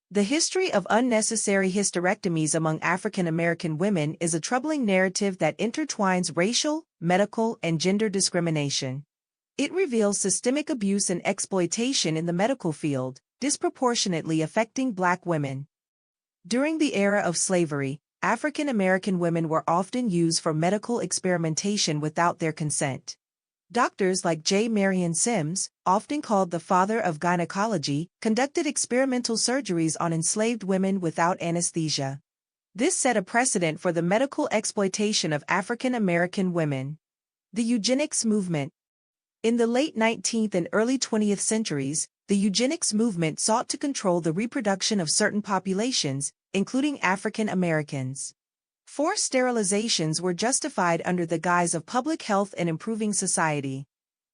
The history of unnecessary hysterectomies among African American women is a troubling narrative that intertwines racial, medical, and gender discrimination. It reveals systemic abuse and exploitation in the medical field, disproportionately affecting Black women. During the era of slavery, African American women were often used for medical experimentation without their consent. Doctors like J. Marion Sims, often called the father of gynecology, conducted experimental surgeries on enslaved women without anesthesia. This set a precedent for the medical exploitation of African American women. The eugenics movement. In the late 19th and early 20th centuries, the eugenics movement sought to control the reproduction of certain populations, including African Americans. Forced sterilizations were justified under the guise of public health and improving society.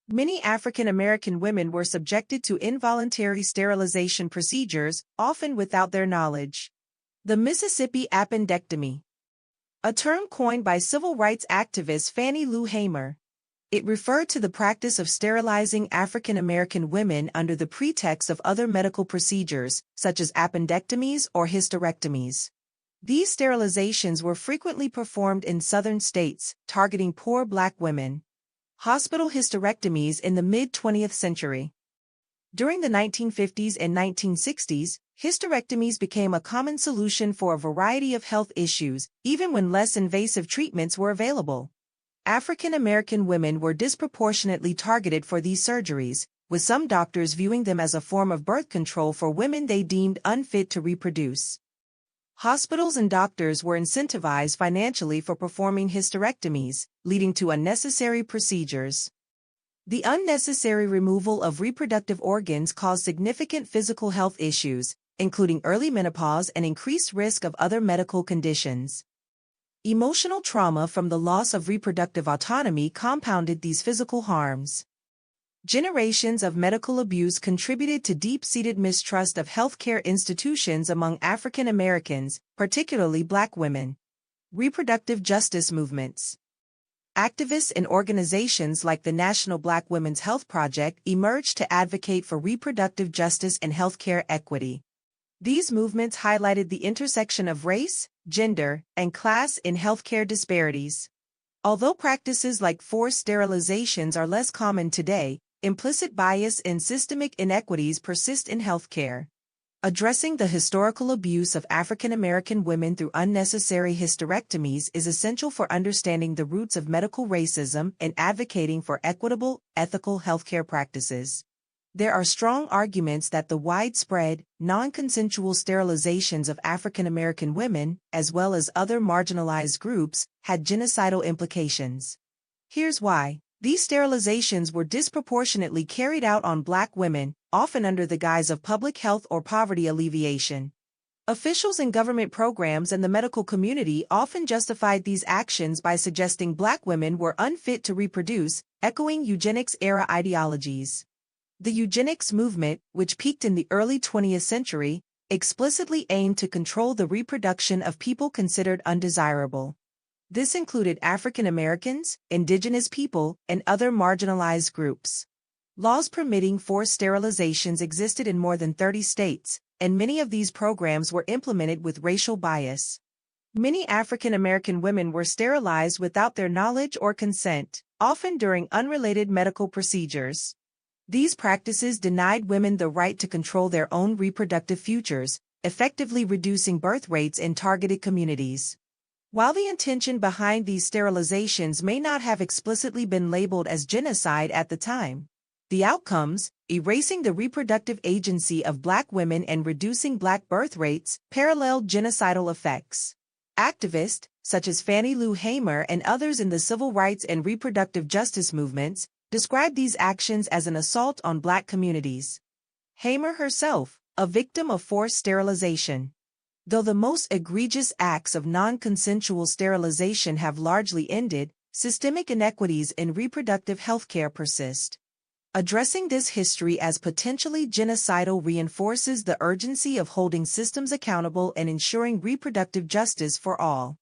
Many African American women were subjected to involuntary sterilization procedures, often without their knowledge. The Mississippi appendectomy. A term coined by civil rights activist Fannie Lou Hamer. It referred to the practice of sterilizing African American women under the pretext of other medical procedures, such as appendectomies or hysterectomies. These sterilizations were frequently performed in southern states, targeting poor Black women. Hospital hysterectomies in the mid-20th century. During the 1950s and 1960s, hysterectomies became a common solution for a variety of health issues, even when less invasive treatments were available. African American women were disproportionately targeted for these surgeries, with some doctors viewing them as a form of birth control for women they deemed unfit to reproduce. Hospitals and doctors were incentivized financially for performing hysterectomies, leading to unnecessary procedures. The unnecessary removal of reproductive organs caused significant physical health issues, including early menopause and increased risk of other medical conditions. Emotional trauma from the loss of reproductive autonomy compounded these physical harms. Generations of medical abuse contributed to deep-seated mistrust of healthcare institutions among African Americans, particularly Black women. Reproductive justice movements. Activists and organizations like the National Black Women's Health Project emerged to advocate for reproductive justice and healthcare equity. These movements highlighted the intersection of race, gender, and class in healthcare disparities. Although practices like forced sterilizations are less common today, implicit bias and systemic inequities persist in healthcare. Addressing the historical abuse of African American women through unnecessary hysterectomies is essential for understanding the roots of medical racism and advocating for equitable, ethical healthcare practices. There are strong arguments that the widespread, non-consensual sterilizations of African American women, as well as other marginalized groups, had genocidal implications. Here's why. These sterilizations were disproportionately carried out on Black women, often under the guise of public health or poverty alleviation. Officials in government programs and the medical community often justified these actions by suggesting Black women were unfit to reproduce, echoing eugenics-era ideologies. The eugenics movement, which peaked in the early 20th century, explicitly aimed to control the reproduction of people considered undesirable. This included African Americans, indigenous people, and other marginalized groups. Laws permitting forced sterilizations existed in more than 30 states, and many of these programs were implemented with racial bias. Many African American women were sterilized without their knowledge or consent, often during unrelated medical procedures. These practices denied women the right to control their own reproductive futures, effectively reducing birth rates in targeted communities. While the intention behind these sterilizations may not have explicitly been labeled as genocide at the time, the outcomes, erasing the reproductive agency of Black women and reducing Black birth rates, paralleled genocidal effects. Activists, such as Fannie Lou Hamer and others in the civil rights and reproductive justice movements, described these actions as an assault on Black communities. Hamer herself, a victim of forced sterilization. Though the most egregious acts of non-consensual sterilization have largely ended, systemic inequities in reproductive healthcare persist. Addressing this history as potentially genocidal reinforces the urgency of holding systems accountable and ensuring reproductive justice for all.